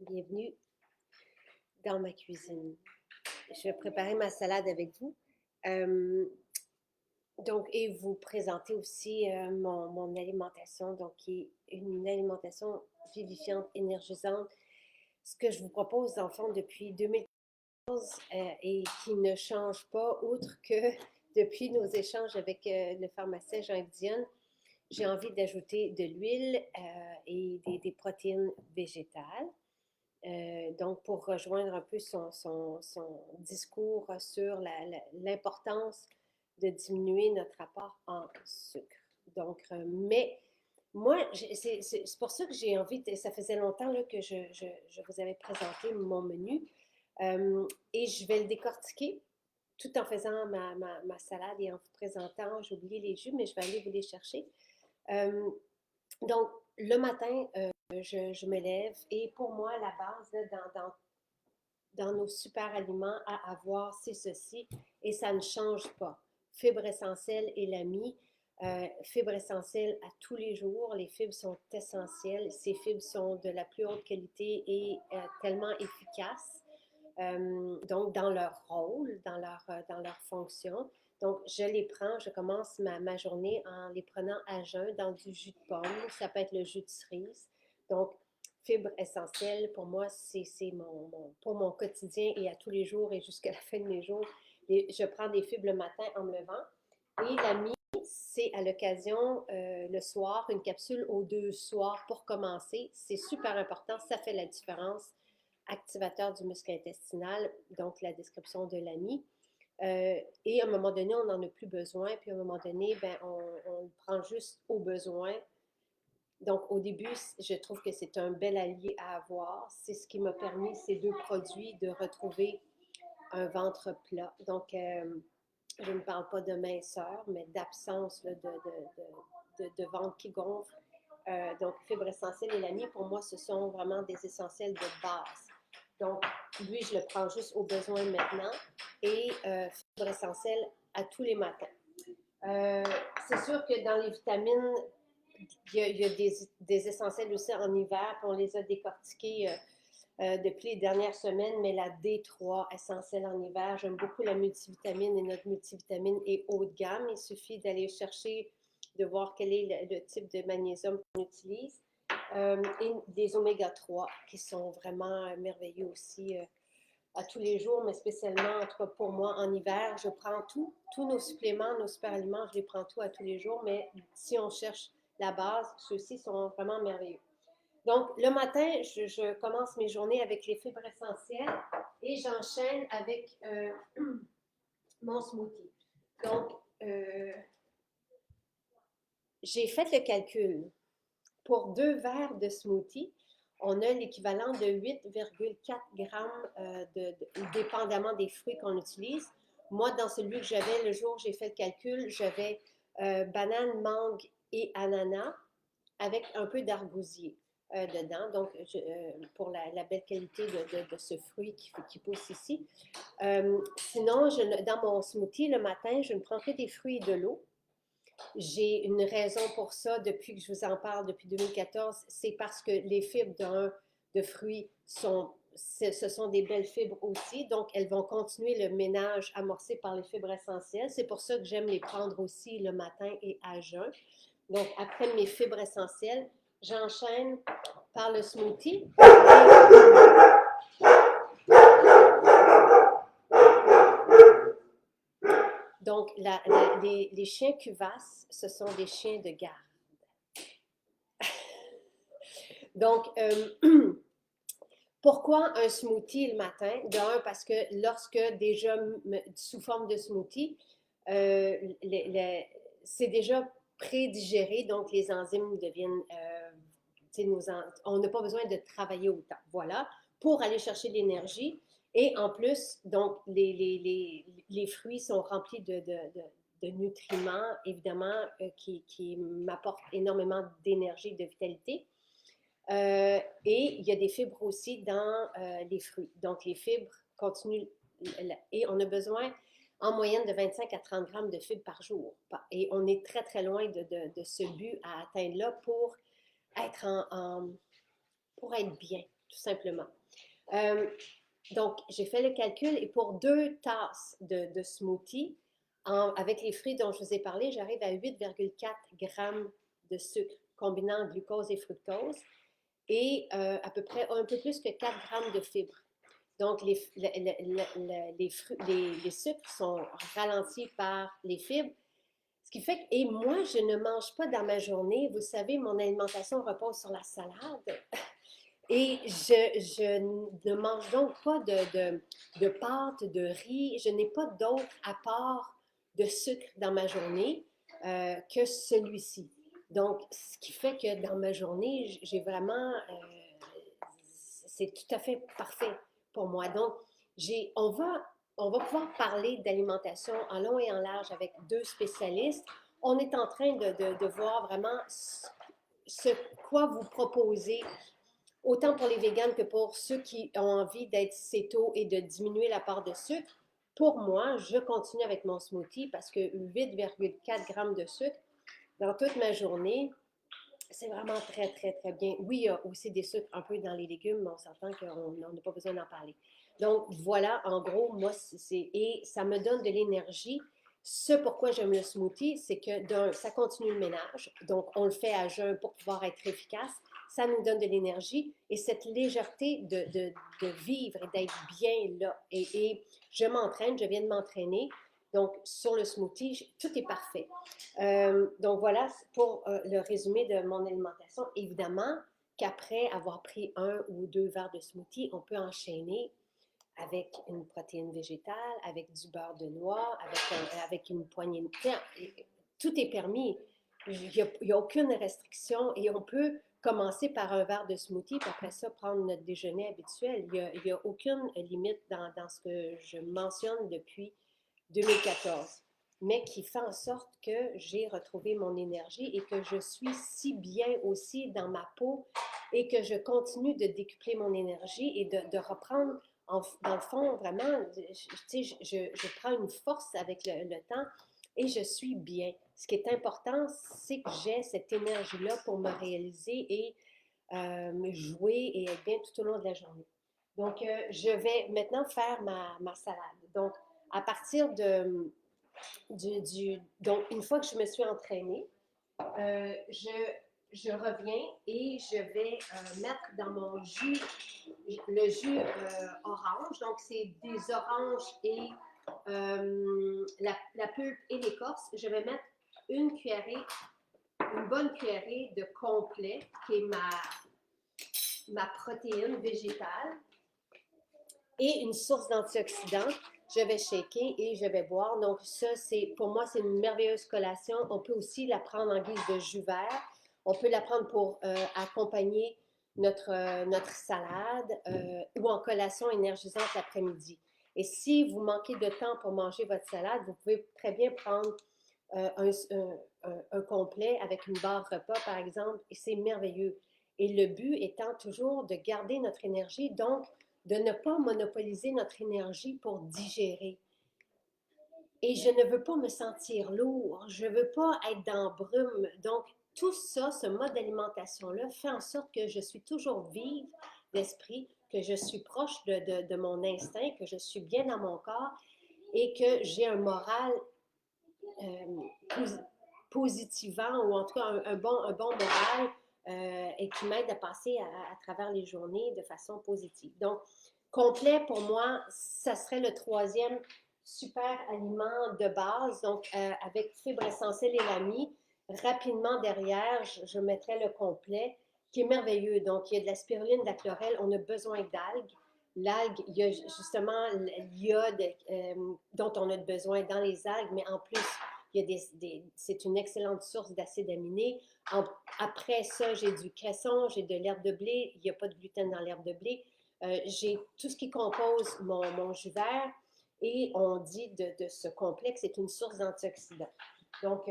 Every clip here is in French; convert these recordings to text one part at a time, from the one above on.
Bienvenue dans ma cuisine. Je vais préparer ma salade avec vous. Euh, et vous présenter aussi mon alimentation, donc qui est une alimentation vivifiante, énergisante. Ce que je vous propose, en fond, depuis 2014 et qui ne change pas, outre que depuis nos échanges avec le pharmacien Jean-Yves Dionne, j'ai envie d'ajouter de l'huile et des protéines végétales. Donc, pour rejoindre un peu son discours sur l'importance de diminuer notre apport en sucre. Donc, mais moi, c'est pour ça que j'ai envie, ça faisait longtemps là, que je vous avais présenté mon menu et je vais le décortiquer tout en faisant ma salade et en vous présentant, j'ai oublié les jus, mais je vais aller vous les chercher. Euh, donc, le matin, je me lève et pour moi, la base là, dans nos super aliments à avoir, c'est ceci et ça ne change pas. Fibres essentielles et l'ami. Fibres essentielles à tous les jours. Les fibres sont essentielles. Ces fibres sont de la plus haute qualité et tellement efficaces. Donc, dans leur rôle, dans leur fonction. Donc, je les prends, je commence ma journée en les prenant à jeun dans du jus de pomme. Ça peut être le jus de cerise. Donc, fibres essentielles, pour moi, c'est pour mon quotidien et à tous les jours et jusqu'à la fin de mes jours. Je prends des fibres le matin en me levant. Et la mie, c'est à l'occasion, le soir, une capsule aux 2 soirs pour commencer. C'est super important, ça fait la différence. Activateur du muscle intestinal, donc la description de l'AMI. Et à un moment donné, on n'en a plus besoin, puis à un moment donné, ben, on le prend juste au besoin. Donc, au début, je trouve que c'est un bel allié à avoir. C'est ce qui m'a permis, ces deux produits, de retrouver un ventre plat. Donc, je ne parle pas de minceur, mais d'absence de ventre qui gonfle. Donc, fibres essentielles et l'ami, pour moi, ce sont vraiment des essentiels de base. Donc, lui, je le prends juste au besoin maintenant et fibres essentielles à tous les matins. Euh, c'est sûr que dans les vitamines, il y a des essentiels aussi en hiver, puis on les a décortiqués depuis les dernières semaines, mais la D3 essentielle en hiver, j'aime beaucoup la multivitamine et notre multivitamine est haut de gamme. Il suffit d'aller chercher, de voir quel est le type de magnésium qu'on utilise. Et des oméga 3 qui sont vraiment merveilleux aussi à tous les jours, mais spécialement, en tout cas pour moi, en hiver, je prends tous nos suppléments, nos super aliments, je les prends tous à tous les jours, mais si on cherche la base, ceux-ci sont vraiment merveilleux. Donc, le matin, je commence mes journées avec les fibres essentielles et j'enchaîne avec mon smoothie. Donc, j'ai fait le calcul. Pour 2 verres de smoothie, on a l'équivalent de 8,4 grammes, dépendamment des fruits qu'on utilise. Moi, dans celui que j'avais, le jour où j'ai fait le calcul, j'avais banane, mangue et ananas avec un peu d'argousier dedans, donc pour la belle qualité de ce fruit qui pousse ici. Sinon, dans mon smoothie, le matin, je ne prends que des fruits et de l'eau. J'ai une raison pour ça depuis que je vous en parle depuis 2014, c'est parce que les fibres de fruits ce sont des belles fibres aussi, donc elles vont continuer le ménage amorcé par les fibres essentielles. C'est pour ça que j'aime les prendre aussi le matin et à jeun. Donc après mes fibres essentielles, j'enchaîne par le smoothie. Donc les chiens cuvasses, ce sont des chiens de garde. Donc, pourquoi un smoothie le matin? D'un, parce que lorsque déjà sous forme de smoothie, c'est déjà prédigéré, donc les enzymes deviennent, on n'a pas besoin de travailler autant. Voilà, pour aller chercher l'énergie. Et en plus, donc, les fruits sont remplis de nutriments, évidemment, qui m'apportent énormément d'énergie, de vitalité. Et il y a des fibres aussi dans les fruits. Donc, les fibres continuent, et on a besoin en moyenne de 25 à 30 grammes de fibres par jour. Et on est très, très loin de ce but à atteindre là pour être pour être bien, tout simplement. Donc, j'ai fait le calcul et pour 2 tasses de smoothie, avec les fruits dont je vous ai parlé, j'arrive à 8,4 grammes de sucre, combinant glucose et fructose, et à peu près un peu plus que 4 grammes de fibres. Donc, les sucres sont ralentis par les fibres. Ce qui fait que, et moi, je ne mange pas dans ma journée. Vous savez, mon alimentation repose sur la salade. Et je ne mange donc pas de pâtes, de riz. Je n'ai pas d'autre apport de sucre dans ma journée que celui-ci. Donc, ce qui fait que dans ma journée, j'ai vraiment, c'est tout à fait parfait pour moi. Donc, on va pouvoir parler d'alimentation en long et en large avec 2 spécialistes. On est en train de voir vraiment ce quoi vous proposer, autant pour les véganes que pour ceux qui ont envie d'être céto et de diminuer la part de sucre. Pour moi, je continue avec mon smoothie parce que 8,4 grammes de sucre dans toute ma journée, c'est vraiment très, très, très bien. Oui, il y a aussi des sucres un peu dans les légumes, mais on s'entend qu'on n'a pas besoin d'en parler. Donc, voilà, en gros, moi, et ça me donne de l'énergie. Ce pourquoi j'aime le smoothie, c'est que ça continue le ménage. Donc, on le fait à jeun pour pouvoir être efficace. Ça nous donne de l'énergie et cette légèreté de vivre et d'être bien là. Et je m'entraîne, je viens de m'entraîner. Donc, sur le smoothie, tout est parfait. Donc, voilà pour le résumé de mon alimentation. Évidemment qu'après avoir pris 1 ou 2 verres de smoothie, on peut enchaîner avec une protéine végétale, avec du beurre de noix, avec une poignée de thym. Tout est permis. Il n'y a aucune restriction et on peut commencer par un verre de smoothie, puis après ça, prendre notre déjeuner habituel. Il n'y a aucune limite dans ce que je mentionne depuis 2014, mais qui fait en sorte que j'ai retrouvé mon énergie et que je suis si bien aussi dans ma peau et que je continue de décupler mon énergie et de reprendre, dans le fond, vraiment, je prends une force avec le temps et je suis bien. Ce qui est important, c'est que j'ai cette énergie-là pour me réaliser et me jouer et être bien tout au long de la journée. Donc, je vais maintenant faire ma salade. Donc, à partir donc, une fois que je me suis entraînée, je reviens et je vais mettre dans mon jus, le jus orange. Donc, c'est des oranges et la pulpe et l'écorce. Je vais mettre une bonne cuillerée de complet, qui est ma protéine végétale, et une source d'antioxydants. Je vais shaker et je vais boire. Donc ça, pour moi, c'est une merveilleuse collation. On peut aussi la prendre en guise de jus vert. On peut la prendre pour accompagner notre salade ou en collation énergisante l'après-midi. Et si vous manquez de temps pour manger votre salade, vous pouvez très bien prendre un complet avec une barre repas, par exemple, et c'est merveilleux. Et le but étant toujours de garder notre énergie, donc de ne pas monopoliser notre énergie pour digérer. Et je ne veux pas me sentir lourd, je ne veux pas être dans brume. Donc, tout ça, ce mode d'alimentation-là, fait en sorte que je suis toujours vive d'esprit, que je suis proche de mon instinct, que je suis bien dans mon corps et que j'ai un moral positivant, ou en tout cas un bon moral et qui m'aide à passer à travers les journées de façon positive. Donc, complet, pour moi, ça serait le troisième super aliment de base, donc avec fibres essentielles et l'ami. Rapidement derrière, je mettrais le complet, qui est merveilleux. Donc, il y a de la spiruline, de la chlorelle, on a besoin d'algues. L'algue, il y a justement l'iode dont on a besoin dans les algues, mais en plus, c'est une excellente source d'acides aminés. Après ça, j'ai du cresson, j'ai de l'herbe de blé. Il n'y a pas de gluten dans l'herbe de blé. J'ai tout ce qui compose mon jus vert. Et on dit de ce complexe, c'est une source d'antioxydants. Donc,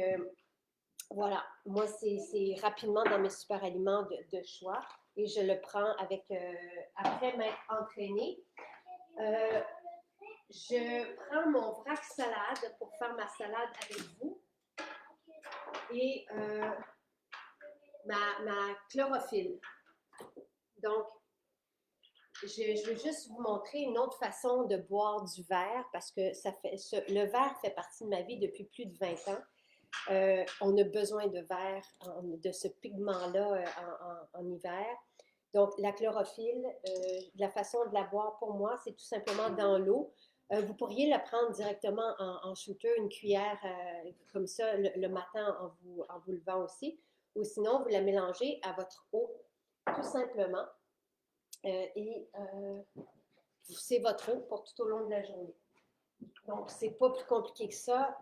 voilà. Moi, c'est rapidement dans mes super aliments de choix. Et je le prends après m'être entraînée. Je prends mon vrac salade pour faire ma salade avec vous et ma chlorophylle. Donc, je veux juste vous montrer une autre façon de boire du verre parce que le verre fait partie de ma vie depuis plus de 20 ans. On a besoin de verre, de ce pigment-là en hiver. Donc, la chlorophylle, la façon de la boire pour moi, c'est tout simplement dans l'eau. Vous pourriez la prendre directement en shooter, une cuillère comme ça le matin en vous levant aussi. Ou sinon, vous la mélangez à votre eau, tout simplement. C'est votre eau pour tout au long de la journée. Donc, c'est pas plus compliqué que ça.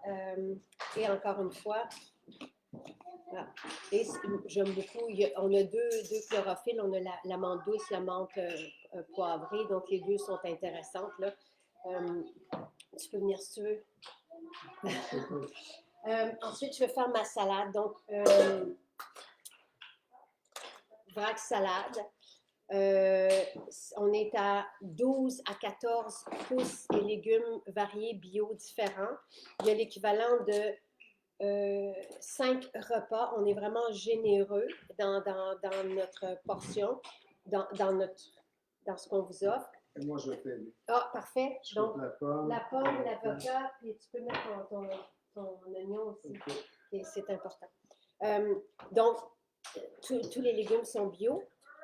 Et encore une fois, voilà. Et j'aime beaucoup, on a deux chlorophylles, on a la menthe douce, la menthe poivrée, donc les deux sont intéressantes. Là. Tu peux venir si tu veux. Ensuite, je vais faire ma salade. Donc, vrac salade. On est à 12 à 14 pousses et légumes variés bio différents. Il y a l'équivalent de 5 repas. On est vraiment généreux dans notre portion, dans ce qu'on vous offre. Et moi, je fais. Ah, parfait. Je donc, la pomme, l'avocat, puis tu peux mettre ton oignon aussi. Okay. Et c'est important. Donc, tous les légumes sont bio.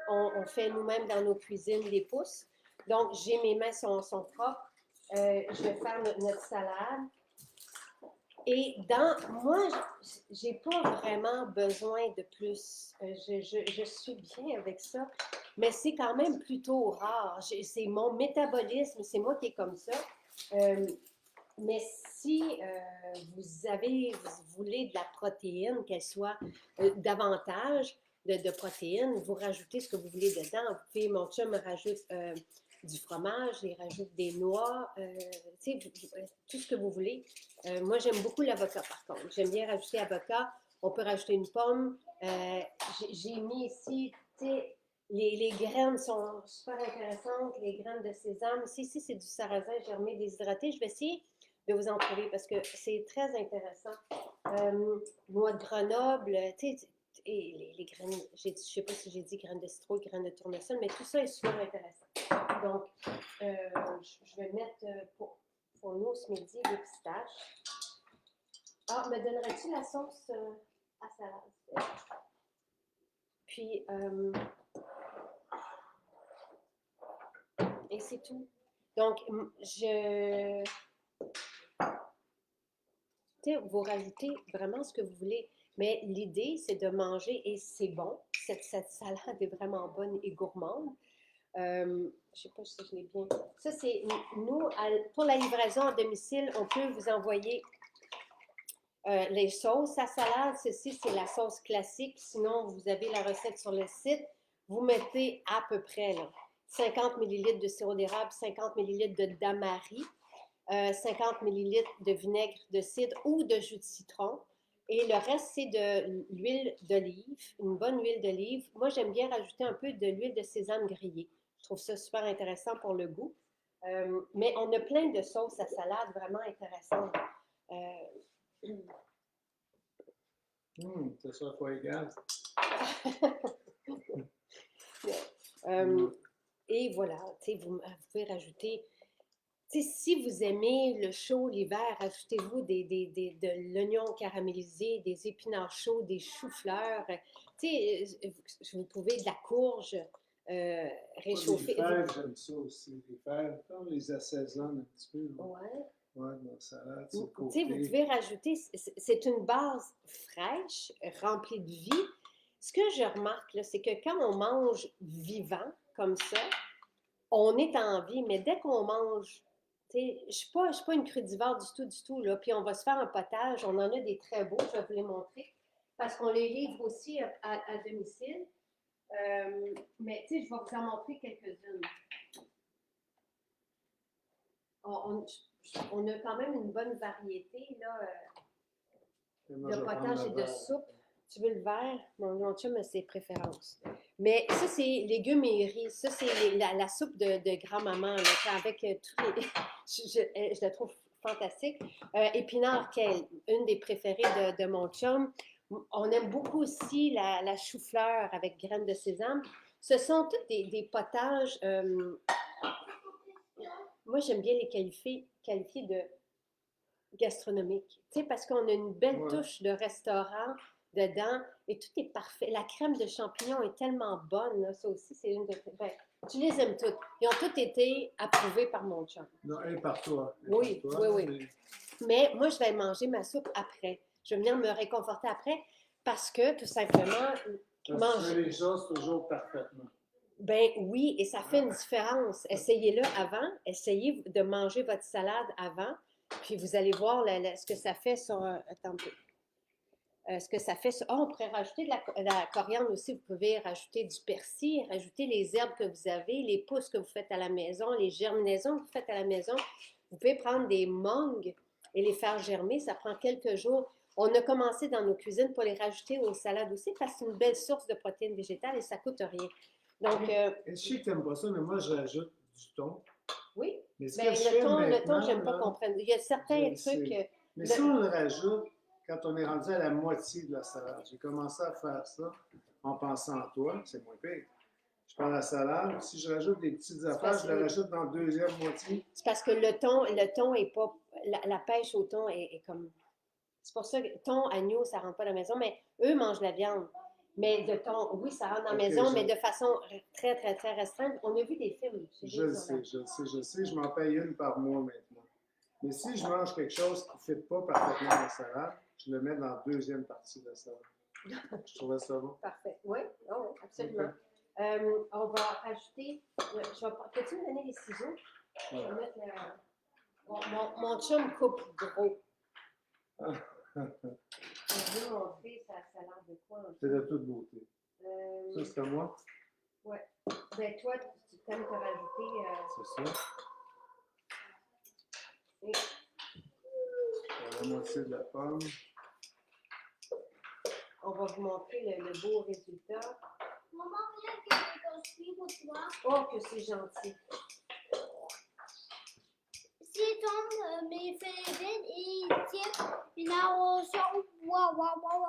On fait nous-mêmes dans nos cuisines les pousses. Donc, mes mains sont propres. Je vais faire notre salade. Et moi, j'ai pas vraiment besoin de plus. Je suis bien avec ça, mais c'est quand même plutôt rare. C'est mon métabolisme, c'est moi qui est comme ça. Mais si vous voulez de la protéine, qu'elle soit davantage de protéines, vous rajoutez ce que vous voulez dedans. Mon chum me rajoute du fromage, il rajoute des noix, tout ce que vous voulez. Moi, j'aime beaucoup l'avocat, par contre. J'aime bien rajouter avocat. On peut rajouter une pomme. J'ai mis ici, les graines sont super intéressantes, les graines de sésame. Ici, c'est du sarrasin germé déshydraté. Je vais essayer de vous en trouver parce que c'est très intéressant. Noix de Grenoble, et les graines, je ne sais pas si j'ai dit graines de citrouille, graines de tournesol, mais tout ça est super intéressant. Donc, je vais mettre pour nous ce midi des pistaches. Ah, me donnerais-tu la sauce à salade? Puis, et c'est tout. Donc, vous rajoutez vraiment ce que vous voulez. Mais l'idée, c'est de manger et c'est bon. Cette salade est vraiment bonne et gourmande. Je ne sais pas si je l'ai bien. Ça, c'est nous, pour la livraison à domicile, on peut vous envoyer les sauces à salade. Ceci, c'est la sauce classique. Sinon, vous avez la recette sur le site. Vous mettez à peu près là, 50 ml de sirop d'érable, 50 ml de damari, 50 ml de vinaigre de cidre ou de jus de citron. Et le reste, c'est de l'huile d'olive, une bonne huile d'olive. Moi, j'aime bien rajouter un peu de l'huile de sésame grillée. Je trouve ça super intéressant pour le goût. Mais on a plein de sauces à salade vraiment intéressantes. C'est ça, pas égal. Et voilà, vous pouvez rajouter. Si vous aimez le chaud l'hiver, ajoutez-vous de l'oignon caramélisé, des épinards chauds, des choux-fleurs. Vous pouvez de la courge réchauffée. Les fèves, j'aime ça aussi. Les fèves, on les assaisonne un petit peu. Oui. Oui, dans la salade, vous pouvez rajouter, c'est une base fraîche, remplie de vie. Ce que je remarque, c'est que quand on mange vivant, comme ça, on est en vie, mais dès qu'on mange, je ne suis pas une crudivore du tout, là. Puis on va se faire un potage, on en a des très beaux, je vais vous les montrer, parce qu'on les livre aussi à domicile. Mais je vais vous en montrer quelques-unes. On a quand même une bonne variété là, de potage et de soupe. Tu veux le vert? Mon chum a ses préférences. Mais ça, c'est légumes et riz. Ça, c'est la soupe de grand-maman avec tous les... je la trouve fantastique. Épinard, une des préférées de mon chum. On aime beaucoup aussi la chou-fleur avec graines de sésame. Ce sont tous des potages, moi j'aime bien les qualifier de gastronomiques, tu sais, parce qu'on a une belle Ouais. touche de restaurant dedans et tout est parfait. La crème de champignons est tellement bonne, là, ça aussi, c'est une de... Ben, tu les aimes toutes. Ils ont toutes été approuvés par mon chum. Non, un par toi. Oui, par oui, toi, oui. Mais moi, je vais manger ma soupe après. Je vais venir me réconforter après parce que, tout simplement, Tu fais manger... les choses toujours parfaitement. Ben oui, et ça fait une différence. Essayez-le avant. Essayez de manger votre salade avant. Puis vous allez voir ce que ça fait sur... attendez. Ce que ça fait sur... Oh, on pourrait rajouter la coriandre aussi. Vous pouvez rajouter du persil, rajouter les herbes que vous avez, les pousses que vous faites à la maison, les germinaisons que vous faites à la maison. Vous pouvez prendre des mangues et les faire germer. Ça prend quelques jours. On a commencé dans nos cuisines pour les rajouter aux salades aussi parce que c'est une belle source de protéines végétales et ça ne coûte rien. Donc, Et je sais que tu n'aimes pas ça, mais moi, je rajoute du thon. oui. Mais ce Ben, que je fais le thon, maintenant, j'aime pas là, comprendre. Il y a certains je trucs. sais. Mais si on le rajoute quand on est rendu à la moitié de la salade, j'ai commencé à faire ça en pensant à toi, c'est moins pire. Je prends la salade, si je rajoute des petites affaires, je la rajoute dans la deuxième moitié. C'est parce que le thon est pas. La pêche au thon est comme. C'est pour ça que thon, agneau, ça rentre pas à la maison, mais eux mangent la viande. Mais de thon, oui, ça rentre dans la maison, mais de façon très, très, très restreinte. On a vu des films. Je le sais, je m'en paye une par mois maintenant. Mais si je mange quelque chose qui ne fit pas parfaitement dans la salade, je le mets dans la deuxième partie de la salade. Je trouvais ça bon. Parfait. Oui, oh, absolument. On va rajouter. Peux-tu me donner les ciseaux? Je vais mettre mon chum coupe gros. Je vais montrer sa salade de quoi? C'est de toute beauté. Ça, c'est à moi? Oui. Ben, toi, tu t'aimes te rajouter. C'est ça. Et... La moitié de la pomme. On va vous montrer le beau résultat. Maman, regarde que j'ai construit pour toi. Oh, que c'est gentil. S'il tombe, mais il fait vite et il tire une arrosion. Waouh, waouh, waouh.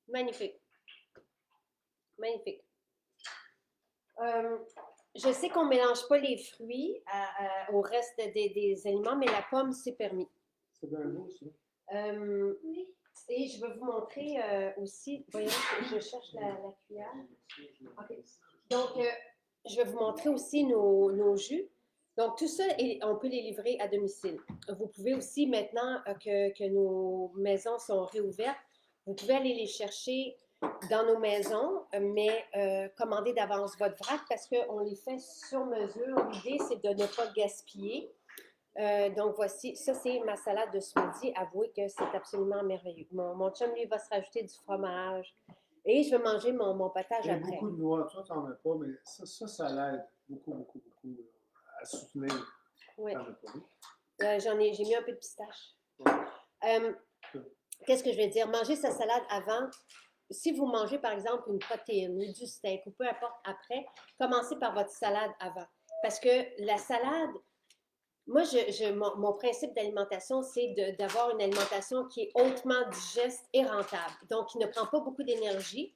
Magnifique. Magnifique. Je sais qu'on ne mélange pas les fruits au reste des aliments, mais la pomme, c'est permis. C'est bien beau, ça. Oui. Et je vais vous montrer aussi. Voyons, je cherche la cuillère. Okay. Donc, je vais vous montrer aussi nos jus. Donc, tout ça, on peut les livrer à domicile. Vous pouvez aussi, maintenant que nos maisons sont réouvertes, vous pouvez aller les chercher dans nos maisons, mais commandez d'avance votre vrac parce qu'on les fait sur mesure. L'idée, c'est de ne pas gaspiller. Donc, voici, ça, c'est ma salade de ce midi. Avouez que c'est absolument merveilleux. Mon chum, lui, va se rajouter du fromage et je vais manger mon potage Il y a après. beaucoup de noix. Toi, tu n'en as pas, mais ça l'aide beaucoup à soutenir. Oui. T'en as pas. J'ai mis un peu de pistache. Qu'est-ce que je vais dire? Manger sa salade avant. Si vous mangez, par exemple, une protéine ou du steak ou peu importe après, commencez par votre salade avant. Parce que la salade, moi, mon principe d'alimentation, c'est d'avoir une alimentation qui est hautement digeste et rentable. Donc, qui ne prend pas beaucoup d'énergie,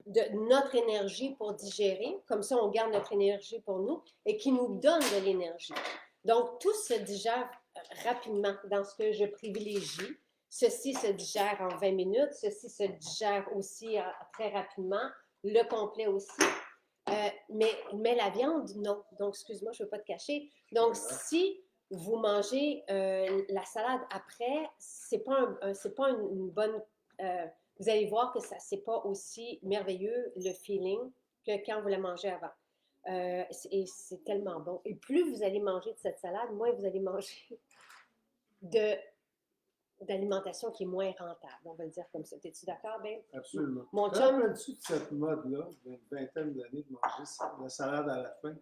de notre énergie pour digérer. Comme ça, on garde notre énergie pour nous et qui nous donne de l'énergie. Donc, tout se digère rapidement dans ce que je privilégie. Ceci se digère en 20 minutes. Ceci se digère aussi très rapidement. Le complet aussi. Mais la viande, non. Donc, excuse-moi, je ne veux pas te cacher. Donc, si vous mangez la salade après, c'est pas une bonne... vous allez voir que c'est pas aussi merveilleux, le feeling, que quand vous la mangez avant. Et c'est tellement bon. Et plus vous allez manger de cette salade, moins vous allez manger d'alimentation qui est moins rentable. On va le dire comme ça. Es-tu d'accord, Ben? Absolument. Mon Te chum... rappelles-tu de cette mode-là, d'une vingtaine d'années, de manger la salade à la fin?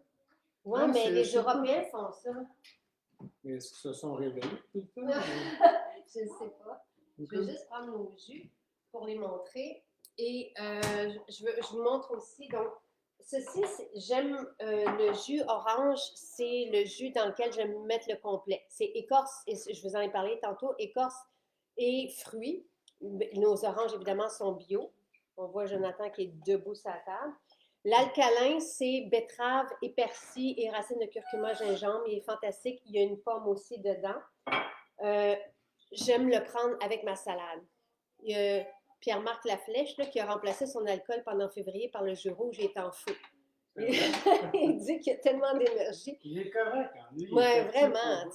Oui, Hein, mais les je sais pas. Européens font ça. Mais est-ce qu'ils se sont réveillés tout le temps? Je ne sais pas. Je Ok. vais juste prendre nos jus pour les montrer. Et je vous montre aussi. Donc, ceci, j'aime le jus orange. C'est le jus dans lequel j'aime mettre le complet. C'est écorce, et je vous en ai parlé tantôt, écorce et fruits. Nos oranges, évidemment, sont bio. On voit Jonathan qui est debout sur la table. L'alcalin, c'est betterave et persil et racines de curcuma, gingembre. Il est fantastique. Il y a une pomme aussi dedans. Euh, J'aime le prendre avec ma salade. Il y a Pierre-Marc Laflèche là, qui a remplacé son alcool pendant février par le jus rouge et est en feu. Il dit qu'il y a tellement d'énergie. Il est correct, hein? Lui, il Oui, est vraiment.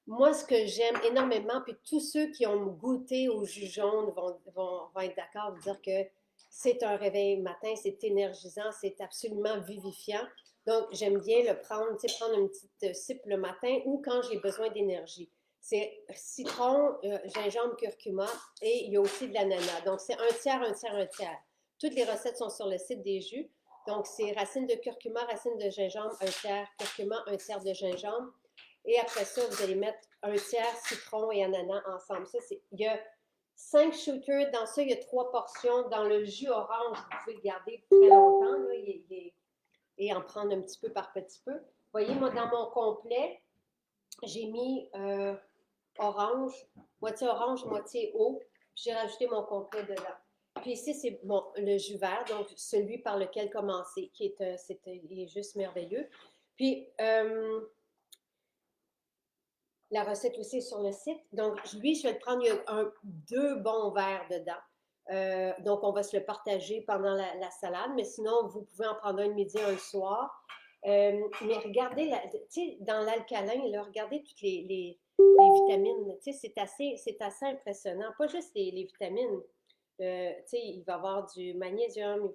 Moi, ce que j'aime énormément, puis tous ceux qui ont goûté au jus jaune vont être d'accord, vont dire que c'est un réveil matin, c'est énergisant, c'est absolument vivifiant. Donc, j'aime bien le prendre, prendre une petite cipe le matin ou quand j'ai besoin d'énergie. C'est citron, gingembre, curcuma et il y a aussi de l'ananas. Donc, c'est un tiers, un tiers, un tiers. Toutes les recettes sont sur le site des jus. Donc, c'est racines de curcuma, racines de gingembre, un tiers curcuma, un tiers de gingembre. Et après ça, vous allez mettre un tiers citron et ananas ensemble. Il y a 5 shooters. Dans ça, il y a 3 portions. Dans le jus orange, vous pouvez le garder très longtemps là, et en prendre un petit peu par petit peu. Vous voyez, moi, dans mon complet, j'ai mis orange, moitié eau. J'ai rajouté mon complet dedans. Puis ici, c'est le jus vert, donc celui par lequel commencer, il est juste merveilleux. Puis, la recette aussi est sur le site. Donc, lui, je vais le prendre, il y a 2 bons verres dedans. Donc, on va se le partager pendant la salade, mais sinon, vous pouvez en prendre un le midi, un le soir. Mais regardez, dans l'alcalin, regardez toutes les vitamines. C'est assez impressionnant. Pas juste les vitamines. Il va y avoir du magnésium,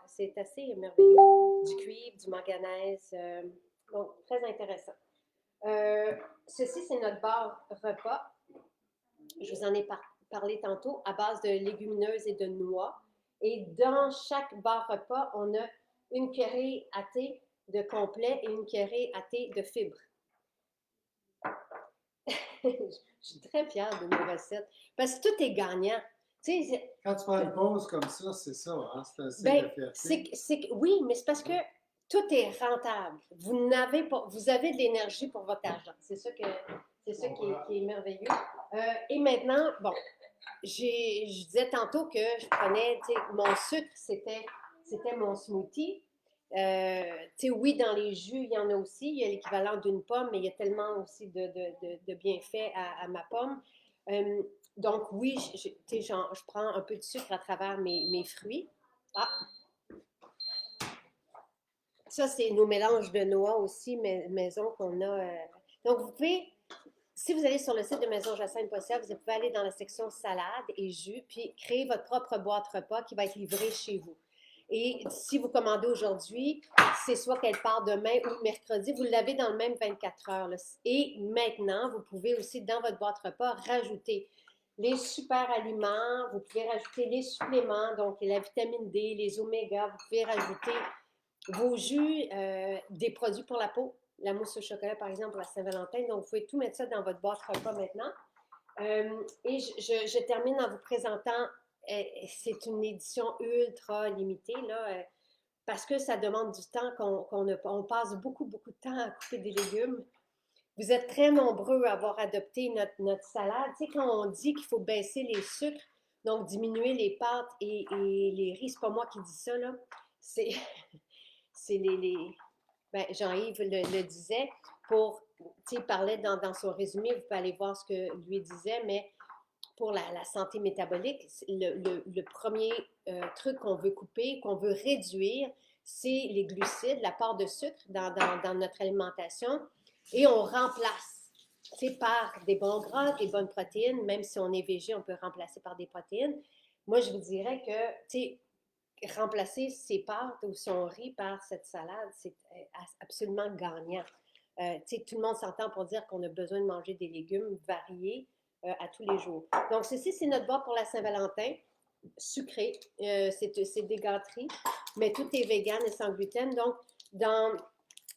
c'est assez merveilleux. Du cuivre, du manganèse. Donc, très intéressant. Ceci, c'est notre bar repas. Je vous en ai parlé tantôt, à base de légumineuses et de noix. Et dans chaque bar repas, on a une cuillerée à thé de complet et une cuillerée à thé de fibres. Je suis très fière de mes recettes parce que tout est gagnant. Quand tu prends une pause comme ça, c'est ça, hein? C'est assez Ben, de fierté. oui, mais c'est parce que tout est rentable. Vous avez de l'énergie pour votre argent. C'est ça qui est merveilleux. Et maintenant, bon, je disais tantôt que je prenais, mon sucre, c'était mon smoothie. Oui, dans les jus, il y en a aussi. Il y a l'équivalent d'une pomme, mais il y a tellement aussi de bienfaits à ma pomme. Donc, oui, je prends un peu de sucre à travers mes fruits. Ah! Ça, c'est nos mélanges de noix aussi, maison qu'on a. Donc, vous pouvez, si vous allez sur le site de Maison Jacinthe.ca, vous pouvez aller dans la section salade et jus, puis créer votre propre boîte repas qui va être livrée chez vous. Et si vous commandez aujourd'hui, c'est soit qu'elle part demain ou mercredi, vous l'avez dans le même 24 heures. Là. Et maintenant, vous pouvez aussi, dans votre boîte repas, rajouter les super aliments, vous pouvez rajouter les suppléments, donc la vitamine D, les oméga, vous pouvez rajouter vos jus, des produits pour la peau, la mousse au chocolat par exemple, la Saint-Valentin. Donc, vous pouvez tout mettre ça dans votre boîte repas maintenant. Et je termine en vous présentant, c'est une édition ultra limitée, là, parce que ça demande du temps on passe beaucoup, beaucoup de temps à couper des légumes. Vous êtes très nombreux à avoir adopté notre salade. Tu sais, quand on dit qu'il faut baisser les sucres, donc diminuer les pâtes et les riz, c'est pas moi qui dis ça, là. C'est ben, Jean-Yves le disait, il parlait dans son résumé, vous pouvez aller voir ce que lui disait, mais pour la santé métabolique, le premier truc qu'on veut couper, qu'on veut réduire, c'est les glucides, la part de sucre dans notre alimentation, et on remplace par des bons gras, des bonnes protéines, même si on est végé, on peut remplacer par des protéines. Moi, je vous dirais que, remplacer ses pâtes ou son riz par cette salade, c'est absolument gagnant. Tout le monde s'entend pour dire qu'on a besoin de manger des légumes variés à tous les jours. Donc, ceci, c'est notre boîte pour la Saint-Valentin, sucré. C'est des gâteries, mais tout est vegan et sans gluten. Donc,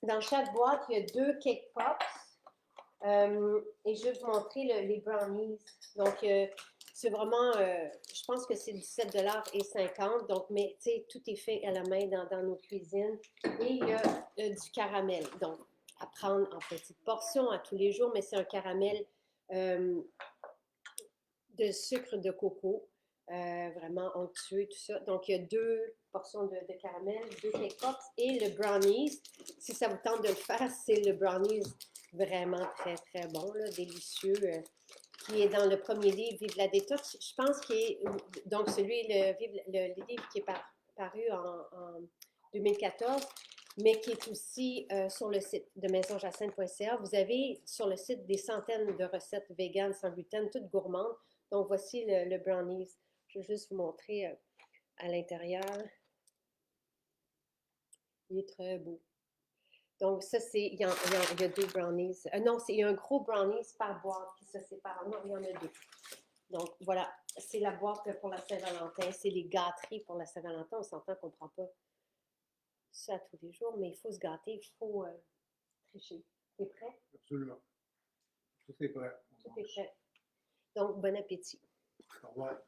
dans chaque boîte, il y a 2 cake pops. Et je vais vous montrer les brownies. Donc, c'est vraiment, je pense que c'est 17,50 $. Donc, mais tu sais, tout est fait à la main dans nos cuisines. Et il y a du caramel. Donc, à prendre en petites portions à tous les jours, mais c'est un caramel de sucre de coco. vraiment onctueux, tout ça. Donc, il y a 2 portions de caramel, 2 cake pops et le brownies. Si ça vous tente de le faire, c'est le brownies vraiment très, très bon, là, délicieux, qui est dans le premier livre, Vive la détox. Je pense qu'il est, donc celui, le livre qui est paru en 2014, mais qui est aussi sur le site de maisonjacinthe.ca. Vous avez sur le site des centaines de recettes véganes sans gluten, toutes gourmandes. Donc, voici le brownies. Je vais juste vous montrer à l'intérieur. Il est très beau. Donc, ça, c'est, il y a 2 brownies. Non, il y a un gros brownies par boîte qui se sépare. Non, il y en a 2. Donc, voilà, c'est la boîte pour la Saint-Valentin. C'est les gâteries pour la Saint-Valentin. On s'entend qu'on ne prend pas ça tous les jours, mais il faut se gâter, il faut tricher. T'es prêt? Absolument. Tout est prêt. Tout est prêt. Donc, bon appétit. Au revoir.